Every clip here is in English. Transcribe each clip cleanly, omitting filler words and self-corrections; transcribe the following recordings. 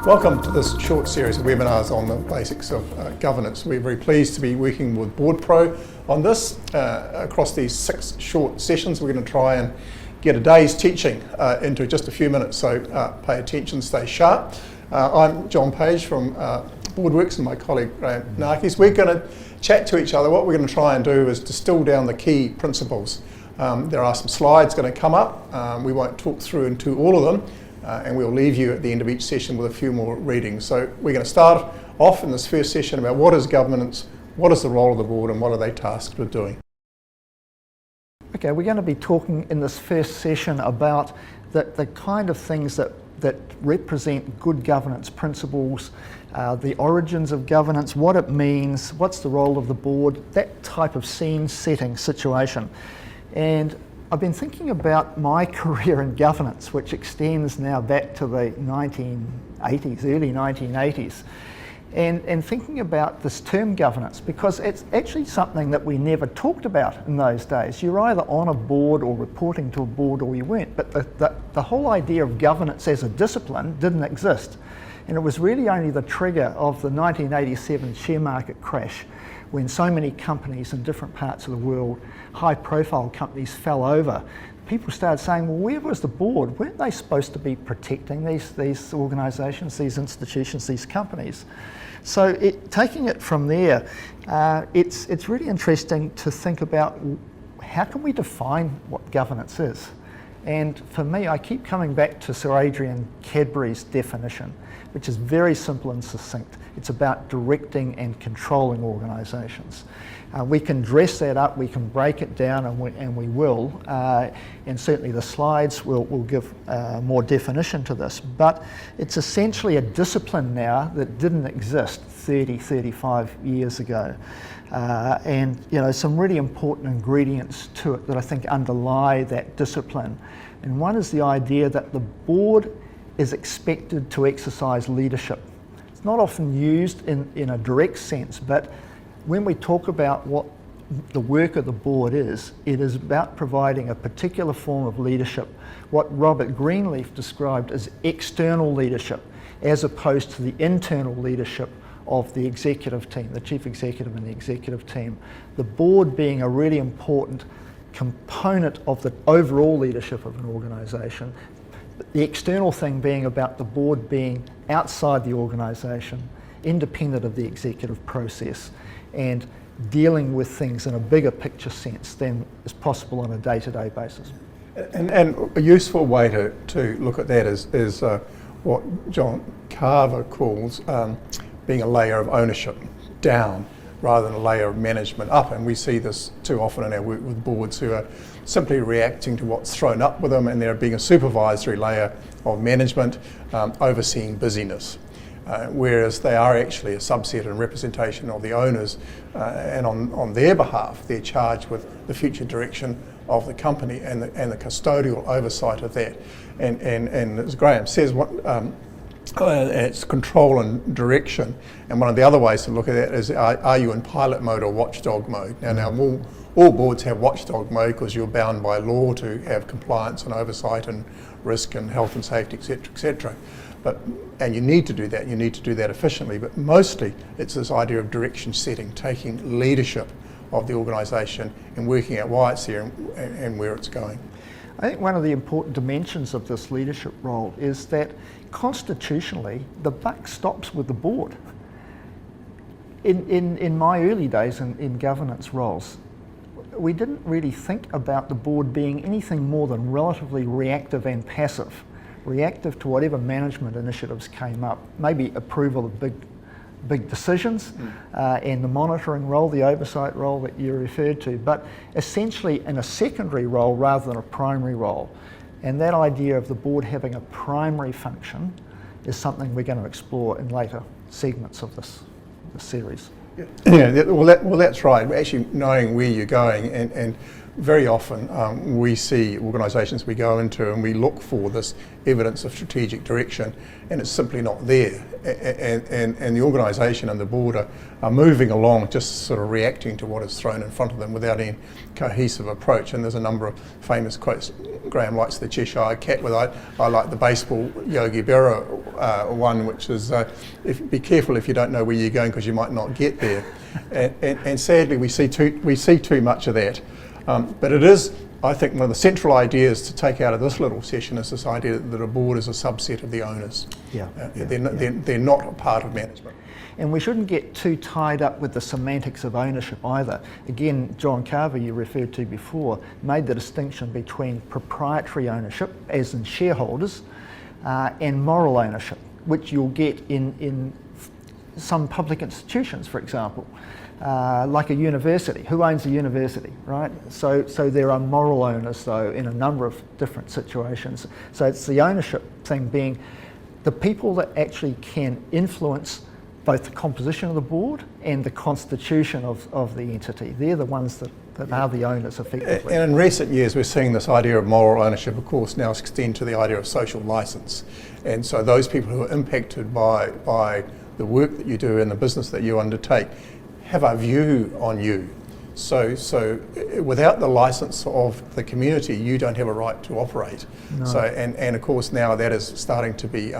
Welcome to this short series of webinars on the basics of governance. We're very pleased to be working with Board Pro on this. Across these 6 short sessions, we're going to try and get a day's teaching into just a few minutes, so pay attention, stay sharp. I'm John Page from BoardWorks and my colleague Graham Narkis. We're going to chat to each other. What we're going to try and do is distill down the key principles. There are some slides going to come up. We won't talk through into all of them. And we'll leave you at the end of each session with a few more readings. So we're going to start off in this first session about what is governance, what is the role of the board, and what are they tasked with doing. Okay, we're going to be talking in this first session about the kind of things that represent good governance principles, the origins of governance, what it means, what's the role of the board, that type of scene setting situation. And I've been thinking about my career in governance, which extends now back to the 1980s, early 1980s, and thinking about this term governance, because it's actually something that we never talked about in those days. You're either on a board or reporting to a board or you weren't, but the whole idea of governance as a discipline didn't exist. And it was really only the trigger of the 1987 share market crash, when so many companies in different parts of the world, high-profile companies, fell over. People started saying, well, where was the board? Weren't they supposed to be protecting these organisations, these institutions, these companies? So taking it from there, it's really interesting to think about how can we define what governance is? And for me, I keep coming back to Sir Adrian Cadbury's definition, which is very simple and succinct. It's about directing and controlling organisations. We can dress that up, we can break it down, and we will. And certainly the slides will give more definition to this. But it's essentially a discipline now that didn't exist 30, 35 years ago. And some really important ingredients to it that I think underlie that discipline. And one is the idea that the board is expected to exercise leadership. It's not often used in a direct sense, but when we talk about what the work of the board is, it is about providing a particular form of leadership, what Robert Greenleaf described as external leadership, as opposed to the internal leadership of the executive team, the chief executive and the executive team. The board being a really important component of the overall leadership of an organisation. The external thing being about the board being outside the organisation, independent of the executive process, and dealing with things in a bigger picture sense than is possible on a day-to-day basis. And a useful way to look at that is what John Carver calls being a layer of ownership down rather than a layer of management up. And we see this too often in our work with boards who are simply reacting to what's thrown up with them, and there being a supervisory layer of management overseeing busyness. Whereas they are actually a subset and representation of the owners, and on their behalf they're charged with the future direction of the company and the custodial oversight of that. And as Graham says, it's control and direction, and one of the other ways to look at that is are you in pilot mode or watchdog mode? Now all boards have watchdog mode because you're bound by law to have compliance and oversight and risk and health and safety, etc., etc. And you need to do that efficiently, but mostly it's this idea of direction setting, taking leadership of the organisation and working out why it's here and where it's going. I think one of the important dimensions of this leadership role is that constitutionally the buck stops with the board. In my early days in governance roles, we didn't really think about the board being anything more than relatively reactive and passive. Reactive to whatever management initiatives came up, maybe approval of big decisions, and the monitoring role, the oversight role that you referred to, but essentially in a secondary role rather than a primary role. And that idea of the board having a primary function is something we're going to explore in later segments of this series. Yeah, well, that's right. Actually knowing where you're going, and very often we see organisations we go into and we look for this evidence of strategic direction, and it's simply not there. And the organisation and the board are moving along, just sort of reacting to what is thrown in front of them without any cohesive approach. And there's a number of famous quotes. Graham likes the Cheshire Cat, with I like the baseball Yogi Berra one, which is be careful if you don't know where you're going, because you might not get there. And sadly, we see too much of that. But it is, I think, one of the central ideas to take out of this little session is this idea that a board is a subset of the owners. They're not a part of management. And we shouldn't get too tied up with the semantics of ownership either. Again, John Carver, you referred to before, made the distinction between proprietary ownership, as in shareholders, and moral ownership, which you'll get in some public institutions, for example, like a university. Who owns a university, right? So there are moral owners, though, in a number of different situations. So it's the ownership thing being the people that actually can influence both the composition of the board and the constitution of the entity. They're the ones that are the owners, effectively. And in recent years, we're seeing this idea of moral ownership, of course, now extend to the idea of social license. And so those people who are impacted by the work that you do and the business that you undertake have a view on you. So without the license of the community, you don't have a right to operate. No. So and of course now that is starting to be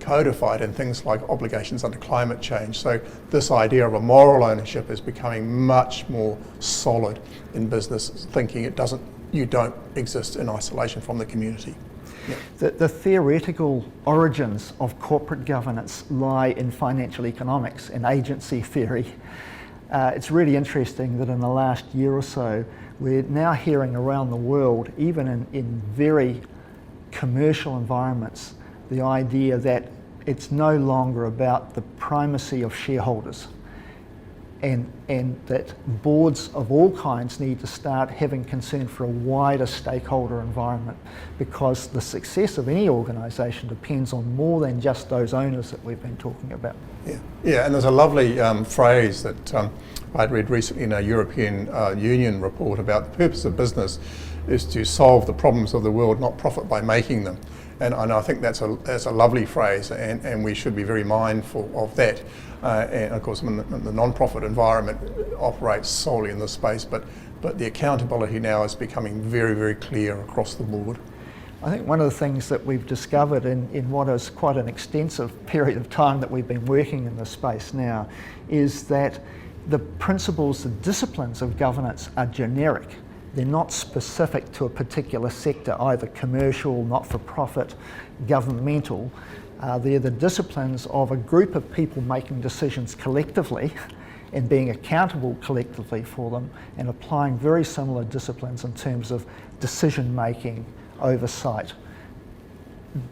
codified in things like obligations under climate change. So this idea of a moral ownership is becoming much more solid in business thinking. You don't exist in isolation from the community. Yeah. The theoretical origins of corporate governance lie in financial economics and agency theory. It's really interesting that in the last year or so, we're now hearing around the world, even in very commercial environments, the idea that it's no longer about the primacy of shareholders, and that boards of all kinds need to start having concern for a wider stakeholder environment, because the success of any organisation depends on more than just those owners that we've been talking about. Yeah, and there's a lovely phrase that I'd read recently in a European Union report about the purpose of business is to solve the problems of the world, not profit by making them. And I think that's a lovely phrase, and we should be very mindful of that. And of course, the non-profit environment operates solely in this space, but the accountability now is becoming very, very clear across the board. I think one of the things that we've discovered in what is quite an extensive period of time that we've been working in this space now is that the principles, the disciplines of governance are generic. They're not specific to a particular sector, either commercial, not-for-profit, governmental. They're the disciplines of a group of people making decisions collectively and being accountable collectively for them, and applying very similar disciplines in terms of decision-making, oversight,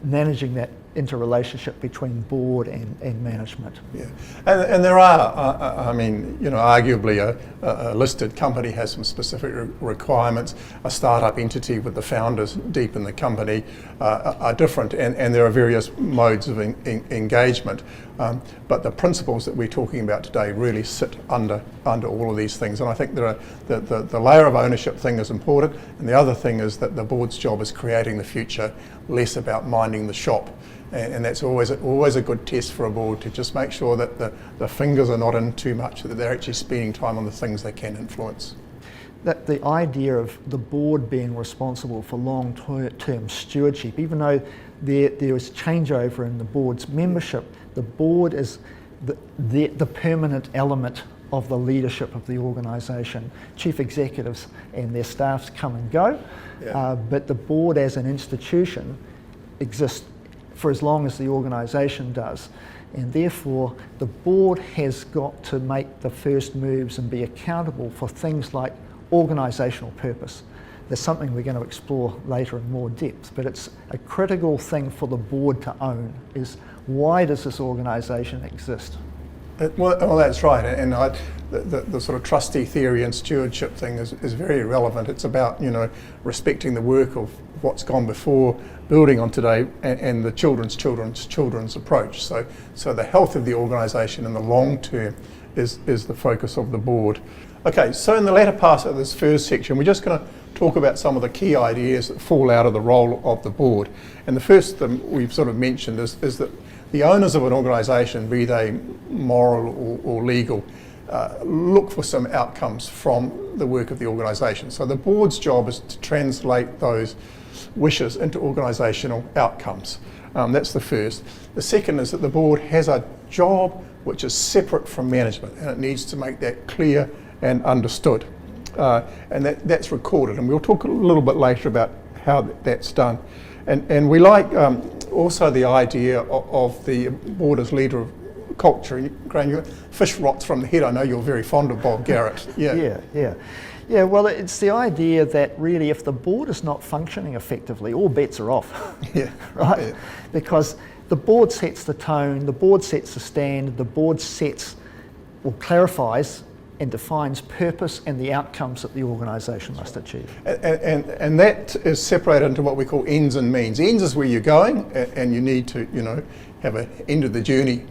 managing that interrelationship between board and management. Yeah, and there are, I mean, you know, arguably a listed company has some specific requirements. A startup entity with the founders deep in the company are different, and there are various modes of engagement. But the principles that we're talking about today really sit under all of these things. And I think there are the layer of ownership thing is important, and the other thing is that the board's job is creating the future, less about minding the shop. And that's always a good test for a board, to just make sure that the fingers are not in too much, that they're actually spending time on the things they can influence. That the idea of the board being responsible for long-term stewardship, even though there is changeover in the board's membership, the board is the permanent element of the leadership of the organisation. Chief executives and their staffs come and go, but the board as an institution exists for as long as the organisation does. And therefore, the board has got to make the first moves and be accountable for things like organisational purpose. There's something we're going to explore later in more depth, but it's a critical thing for the board to own, is why does this organisation exist? Well, that's right, and the sort of trustee theory and stewardship thing is very relevant. It's about, you know, respecting the work of what's gone before, building on today, and the children's approach. So the health of the organisation in the long term is the focus of the board. Okay, so in the latter part of this first section, we're just going to talk about some of the key ideas that fall out of the role of the board. And the first thing we've sort of mentioned is that the owners of an organisation, be they moral or legal, look for some outcomes from the work of the organisation. So the board's job is to translate those wishes into organisational outcomes. That's the first. The second is that the board has a job which is separate from management, and it needs to make that clear and understood. And that's recorded, and we'll talk a little bit later about how that's done. And we like also the idea of the board as leader of culture. Graham, fish rots from the head. I know you're very fond of Bob Garrett. Yeah, well, it's the idea that really if the board is not functioning effectively, all bets are off. Right? Yeah. Because the board sets the tone, the board sets the standard, the board sets or clarifies and defines purpose and the outcomes that the organisation must achieve. And that is separated into what we call ends and means. Ends is where you're going, and you need to, have an end of the journey,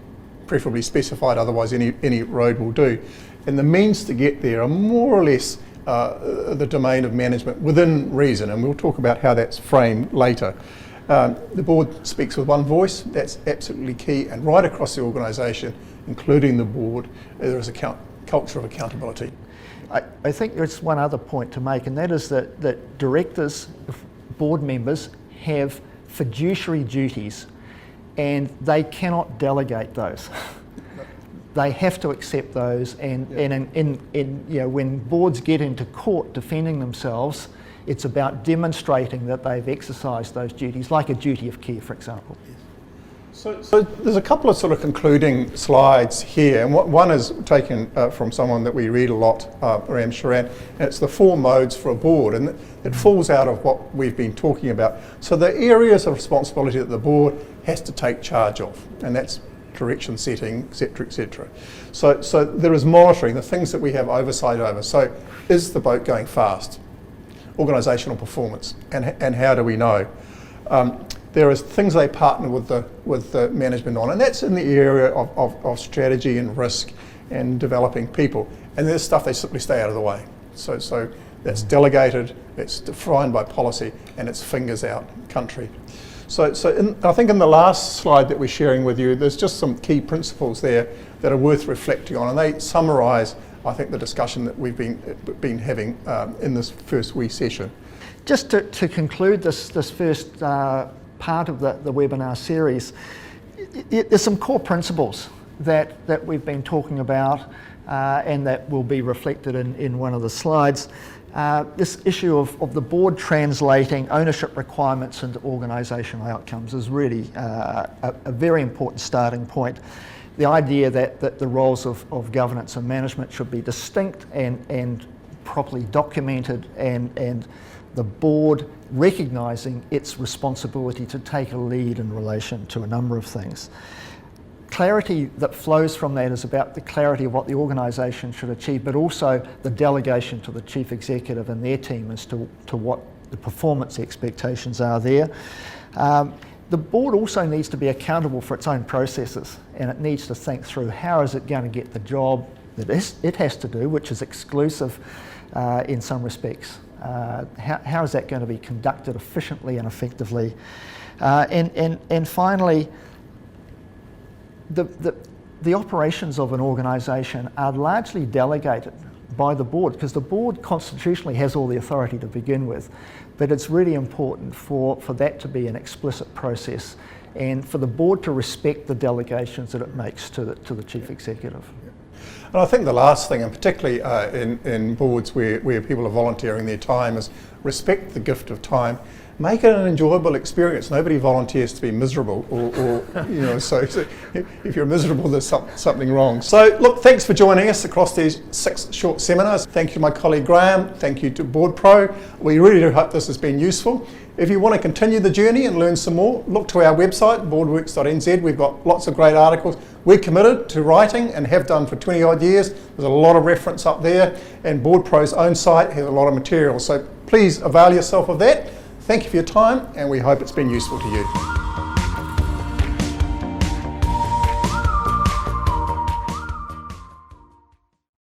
preferably specified, otherwise any road will do. And the means to get there are more or less the domain of management within reason, and we'll talk about how that's framed later. The board speaks with one voice. That's absolutely key, and right across the organisation, including the board, there is a culture of accountability. I think there's one other point to make, and that is that directors, board members, have fiduciary duties, and they cannot delegate those. They have to accept those, and when boards get into court defending themselves, it's about demonstrating that they've exercised those duties, like a duty of care, for example. So there's a couple of sort of concluding slides here, and one is taken from someone that we read a lot, Ram Charan, and it's the 4 modes for a board, and it falls out of what we've been talking about. So the areas of responsibility that the board has to take charge of, and that's direction setting, etc., etc. So there is monitoring, the things that we have oversight over. So is the boat going fast? Organisational performance, and how do we know? There is things they partner with the management on, and that's in the area of strategy and risk and developing people. And there's stuff they simply stay out of the way. So that's delegated, it's defined by policy, and it's fingers out country. I think in the last slide that we're sharing with you, there's just some key principles there that are worth reflecting on, and they summarise, I think, the discussion that we've been having in this first wee session. Just to conclude this first part of the webinar series, there's some core principles that we've been talking about and that will be reflected in one of the slides. This issue of the board translating ownership requirements into organisational outcomes is really a very important starting point. The idea that the roles of governance and management should be distinct and properly documented, and the board recognising its responsibility to take a lead in relation to a number of things. Clarity that flows from that is about the clarity of what the organisation should achieve, but also the delegation to the chief executive and their team as to what the performance expectations are there. The board also needs to be accountable for its own processes, and it needs to think through how is it going to get the job that it has to do, which is exclusive in some respects. How is that going to be conducted efficiently and effectively? And finally, the operations of an organisation are largely delegated by the board, because the board constitutionally has all the authority to begin with, but it's really important for that to be an explicit process and for the board to respect the delegations that it makes to the chief executive. And I think the last thing, and particularly in boards where people are volunteering their time, is respect the gift of time. Make it an enjoyable experience. Nobody volunteers to be miserable, or so if you're miserable, there's something wrong. So look, thanks for joining us across these 6 short seminars. Thank you to my colleague Graham. Thank you to Board Pro. We really do hope this has been useful. If you want to continue the journey and learn some more, look to our website, boardworks.nz. We've got lots of great articles. We're committed to writing and have done for 20 odd years. There's a lot of reference up there, and Board Pro's own site has a lot of material. So please avail yourself of that. Thank you for your time, and we hope it's been useful to you.